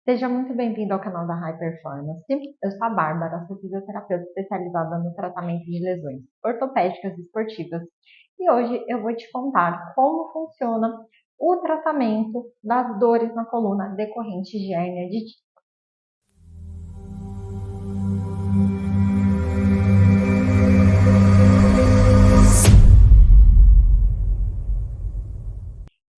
Seja muito bem-vindo ao canal da High Performance. Eu sou a Bárbara, sou fisioterapeuta especializada no tratamento de lesões ortopédicas e esportivas. E hoje eu vou te contar como funciona o tratamento das dores na coluna decorrentes de hérnia de disco.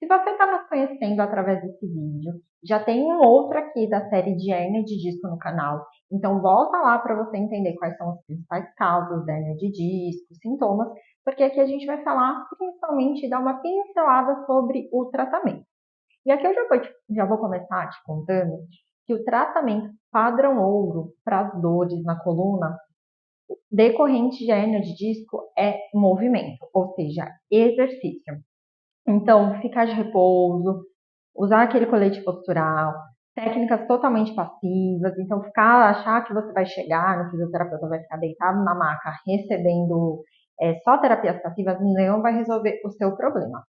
Se você está nos conhecendo através desse vídeo, já tem um outro aqui da série de hérnia de disco no canal. Então volta lá para você entender quais são as principais causas da hérnia de disco, sintomas, porque aqui a gente vai falar principalmente dar uma pincelada sobre o tratamento. E aqui eu já vou começar te contando que o tratamento padrão ouro para as dores na coluna decorrente de hérnia de disco é movimento, ou seja, exercício. Então, ficar de repouso, usar aquele colete postural, técnicas totalmente passivas. Então, achar que você vai chegar no fisioterapeuta, vai ficar deitado na maca recebendo só terapias passivas, não vai resolver o seu problema.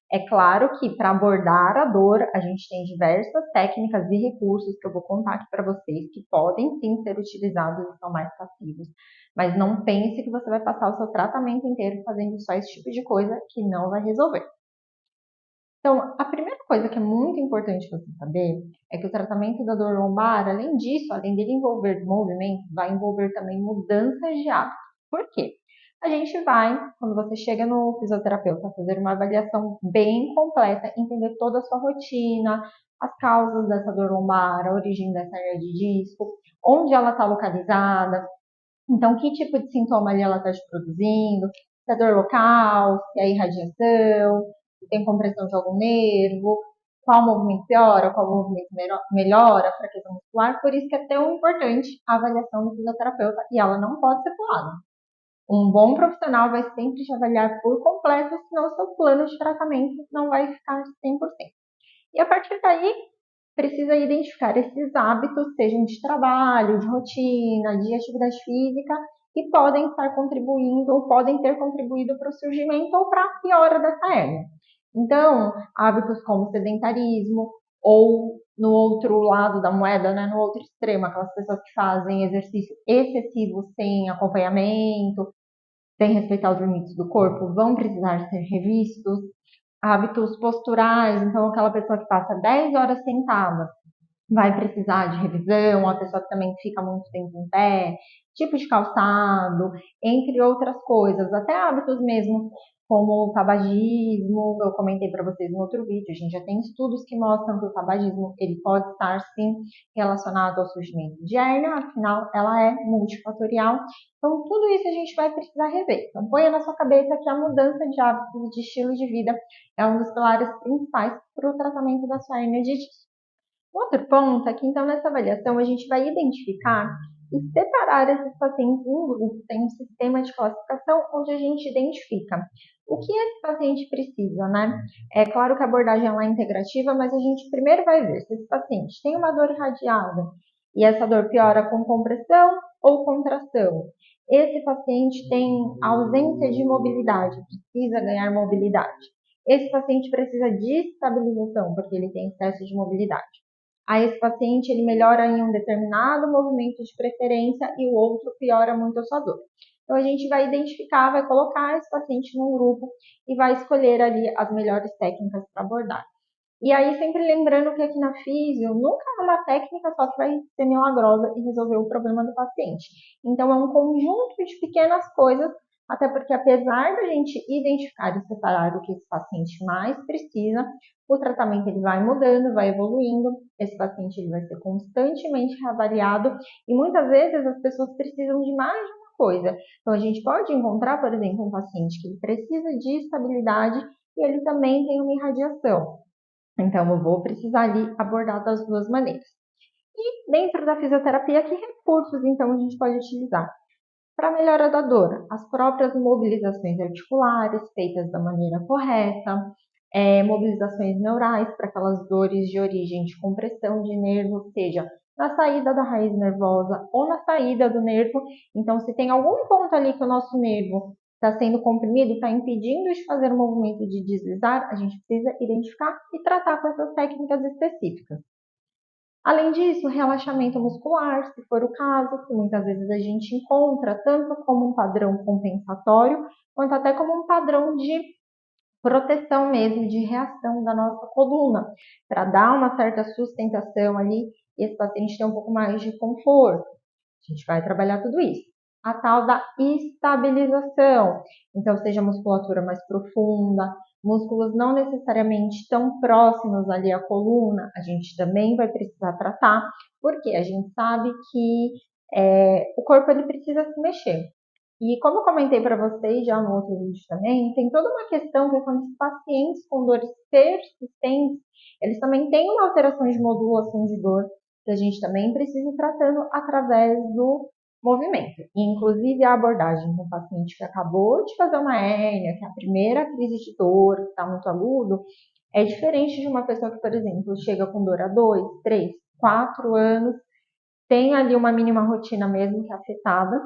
É claro que para abordar a dor, a gente tem diversas técnicas e recursos que eu vou contar aqui para vocês, que podem sim ser utilizados e são mais passivos. Mas não pense que você vai passar o seu tratamento inteiro fazendo só esse tipo de coisa que não vai resolver. Então, a primeira coisa que é muito importante você saber é que o tratamento da dor lombar, além disso, além dele envolver movimento, vai envolver também mudanças de hábito. Por quê? A gente vai, quando você chega no fisioterapeuta, fazer uma avaliação bem completa, entender toda a sua rotina, as causas dessa dor lombar, a origem dessa hernia de disco, onde ela está localizada, então que tipo de sintoma ali ela está te produzindo, se é dor local, se é irradiação, se tem compressão de algum nervo, qual movimento piora, qual movimento melhora, fraqueza muscular. Por isso que é tão importante a avaliação do fisioterapeuta e ela não pode ser pulada. Um bom profissional vai sempre te avaliar por completo, senão o seu plano de tratamento não vai ficar 100%. E a partir daí, precisa identificar esses hábitos, sejam de trabalho, de rotina, de atividade física, que podem estar contribuindo ou podem ter contribuído para o surgimento ou para a piora dessa hérnia. Então, hábitos como sedentarismo, ou no outro lado da moeda, né, no outro extremo, aquelas pessoas que fazem exercício excessivo sem acompanhamento, sem respeitar os limites do corpo, vão precisar ser revistos. Hábitos posturais, então aquela pessoa que passa 10 horas sentada vai precisar de revisão, a pessoa que também fica muito tempo em pé, tipo de calçado, entre outras coisas, até hábitos mesmo, como o tabagismo, eu comentei para vocês no outro vídeo, a gente já tem estudos que mostram que o tabagismo ele pode estar sim relacionado ao surgimento de hérnia, afinal ela é multifatorial, então tudo isso a gente vai precisar rever. Então ponha na sua cabeça que a mudança de hábitos, de estilo de vida, é um dos pilares principais para o tratamento da sua hérnia de disco. Outro ponto é que, então, nessa avaliação, a gente vai identificar e separar esses pacientes em grupos. Tem um sistema de classificação onde a gente identifica o que esse paciente precisa, né? É claro que a abordagem é integrativa, mas a gente primeiro vai ver se esse paciente tem uma dor irradiada e essa dor piora com compressão ou contração. Esse paciente tem ausência de mobilidade, precisa ganhar mobilidade. Esse paciente precisa de estabilização, porque ele tem excesso de mobilidade. Aí esse paciente ele melhora em um determinado movimento de preferência e o outro piora muito a sua dor. Então a gente vai identificar, vai colocar esse paciente num grupo e vai escolher ali as melhores técnicas para abordar. E aí sempre lembrando que aqui na físio nunca é uma técnica só que vai ser milagrosa e resolver o problema do paciente. Então é um conjunto de pequenas coisas, até porque apesar da gente identificar e separar o que esse paciente mais precisa, o tratamento ele vai mudando, vai evoluindo, esse paciente ele vai ser constantemente reavaliado e muitas vezes as pessoas precisam de mais de uma coisa. Então a gente pode encontrar, por exemplo, um paciente que ele precisa de estabilidade e ele também tem uma irradiação. Então, eu vou precisar ali abordar das duas maneiras. E dentro da fisioterapia, que recursos então a gente pode utilizar? Para a melhora da dor, as próprias mobilizações articulares feitas da maneira correta, mobilizações neurais para aquelas dores de origem de compressão de nervo, seja na saída da raiz nervosa ou na saída do nervo. Então, se tem algum ponto ali que o nosso nervo está sendo comprimido, está impedindo de fazer o movimento de deslizar, a gente precisa identificar e tratar com essas técnicas específicas. Além disso, relaxamento muscular, se for o caso, que muitas vezes a gente encontra tanto como um padrão compensatório, quanto até como um padrão de proteção mesmo, de reação da nossa coluna, para dar uma certa sustentação ali e esse paciente ter um pouco mais de conforto. A gente vai trabalhar tudo isso. A tal da estabilização, então seja musculatura mais profunda, músculos não necessariamente tão próximos ali à coluna, a gente também vai precisar tratar, porque a gente sabe que o corpo ele precisa se mexer. E como eu comentei para vocês já no outro vídeo também, tem toda uma questão que quando os pacientes com dores persistentes, eles também têm uma alteração de modulação de dor, que a gente também precisa ir tratando através do movimento. E, inclusive, a abordagem do paciente que acabou de fazer uma hérnia, que é a primeira crise de dor, que está muito agudo, é diferente de uma pessoa que, por exemplo, chega com dor há 2, 3, 4 anos, tem ali uma mínima rotina mesmo que é afetada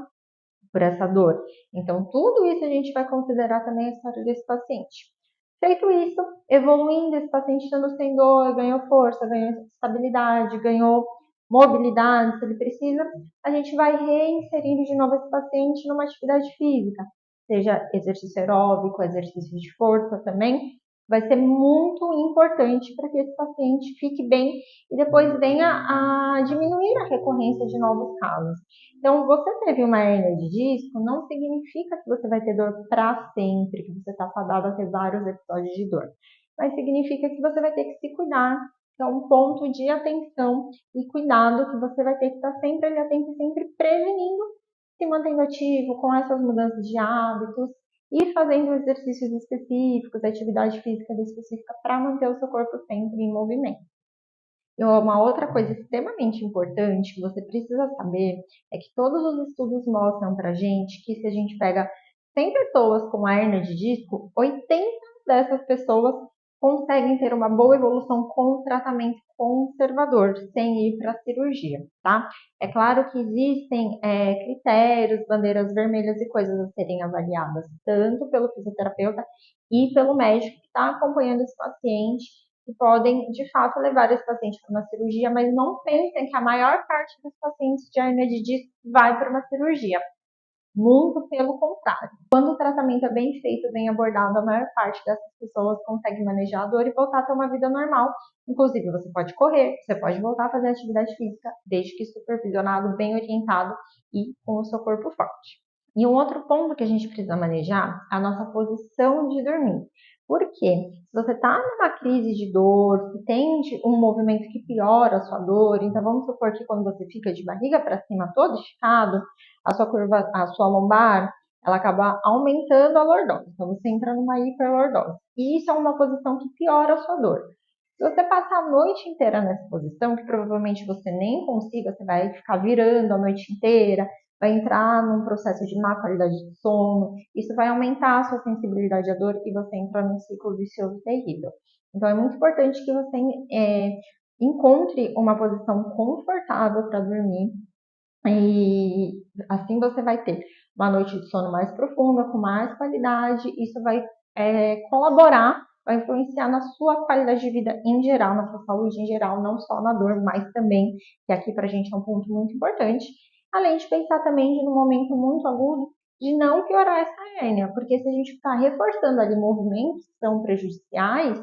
por essa dor. Então, tudo isso a gente vai considerar também a história desse paciente. Feito isso, evoluindo, esse paciente estando sem dor, ganhou força, ganhou estabilidade, ganhou mobilidade, se ele precisa, a gente vai reinserindo de novo esse paciente numa atividade física, seja exercício aeróbico, exercício de força também, vai ser muito importante para que esse paciente fique bem e depois venha a diminuir a recorrência de novos casos. Então, você teve uma hérnia de disco, não significa que você vai ter dor para sempre, que você está fadado a ter vários episódios de dor, mas significa que você vai ter que se cuidar. Então, um ponto de atenção e cuidado que você vai ter que estar sempre ali atento e sempre prevenindo, se mantendo ativo com essas mudanças de hábitos e fazendo exercícios específicos, atividade física específica para manter o seu corpo sempre em movimento. E uma outra coisa extremamente importante que você precisa saber é que todos os estudos mostram pra gente que se a gente pega 100 pessoas com hérnia de disco, 80 dessas pessoas conseguem ter uma boa evolução com tratamento conservador, sem ir para a cirurgia, tá? É claro que existem critérios, bandeiras vermelhas e coisas a serem avaliadas, tanto pelo fisioterapeuta e pelo médico que está acompanhando esse paciente que podem, de fato, levar esse paciente para uma cirurgia, mas não pensem que a maior parte dos pacientes de hernia de disco vai para uma cirurgia. Muito pelo contrário. Quando o tratamento é bem feito, bem abordado, a maior parte dessas pessoas consegue manejar a dor e voltar a ter uma vida normal. Inclusive, você pode correr, você pode voltar a fazer atividade física, desde que supervisionado, bem orientado e com o seu corpo forte. E um outro ponto que a gente precisa manejar é a nossa posição de dormir. Por quê? Se você está numa crise de dor, se tem um movimento que piora a sua dor, então vamos supor que quando você fica de barriga para cima todo esticado, a sua curva, a sua lombar, ela acaba aumentando a lordose. Então você entra numa hiperlordose. E isso é uma posição que piora a sua dor. Se você passar a noite inteira nessa posição, que provavelmente você nem consiga, você vai ficar virando a noite inteira, vai entrar num processo de má qualidade de sono, isso vai aumentar a sua sensibilidade à dor e você entra num ciclo vicioso terrível. Então é muito importante que você encontre uma posição confortável para dormir e assim você vai ter uma noite de sono mais profunda, com mais qualidade, isso vai colaborar, vai influenciar na sua qualidade de vida em geral, na sua saúde em geral, não só na dor, mas também, que aqui pra gente é um ponto muito importante, além de pensar também de num momento muito agudo, de não piorar essa hérnia, porque se a gente ficar reforçando ali movimentos que são prejudiciais,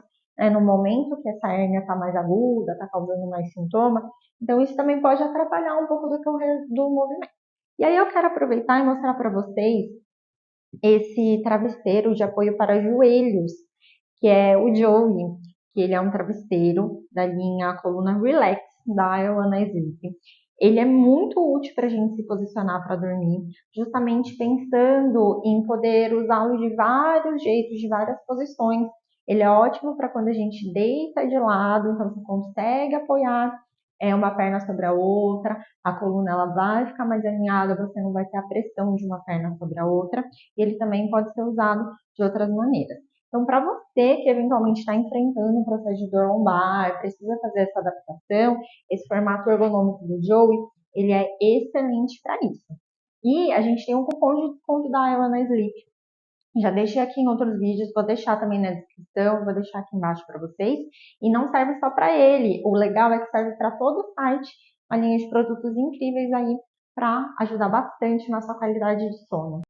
no momento que essa hérnia está mais aguda, está causando mais sintoma, então isso também pode atrapalhar um pouco do correr do movimento. E aí eu quero aproveitar e mostrar para vocês esse travesseiro de apoio para joelhos, que é o Joey, que ele é um travesseiro da linha Coluna Relax da Ioana Sleep. Ele é muito útil para a gente se posicionar para dormir, justamente pensando em poder usá-lo de vários jeitos, de várias posições. Ele é ótimo para quando a gente deita de lado, então você consegue apoiar uma perna sobre a outra, a coluna ela vai ficar mais alinhada, você não vai ter a pressão de uma perna sobre a outra, e ele também pode ser usado de outras maneiras. Então, para você que eventualmente está enfrentando um processo de dor lombar, precisa fazer essa adaptação, esse formato ergonômico do Joey, ele é excelente para isso. E a gente tem um cupom de desconto da Ioana Sleep, Já deixei aqui em outros vídeos, vou deixar também na descrição, vou deixar aqui embaixo para vocês. E não serve só para ele, o legal é que serve para todo o site, uma linha de produtos incríveis aí para ajudar bastante na sua qualidade de sono.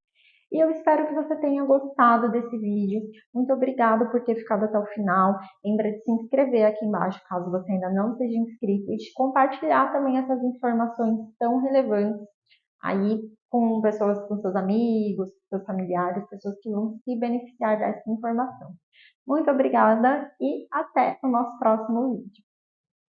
E eu espero que você tenha gostado desse vídeo. Muito obrigada por ter ficado até o final. Lembra de se inscrever aqui embaixo, caso você ainda não seja inscrito, e de compartilhar também essas informações tão relevantes aí com pessoas, com seus amigos, seus familiares, pessoas que vão se beneficiar dessa informação. Muito obrigada e até o nosso próximo vídeo.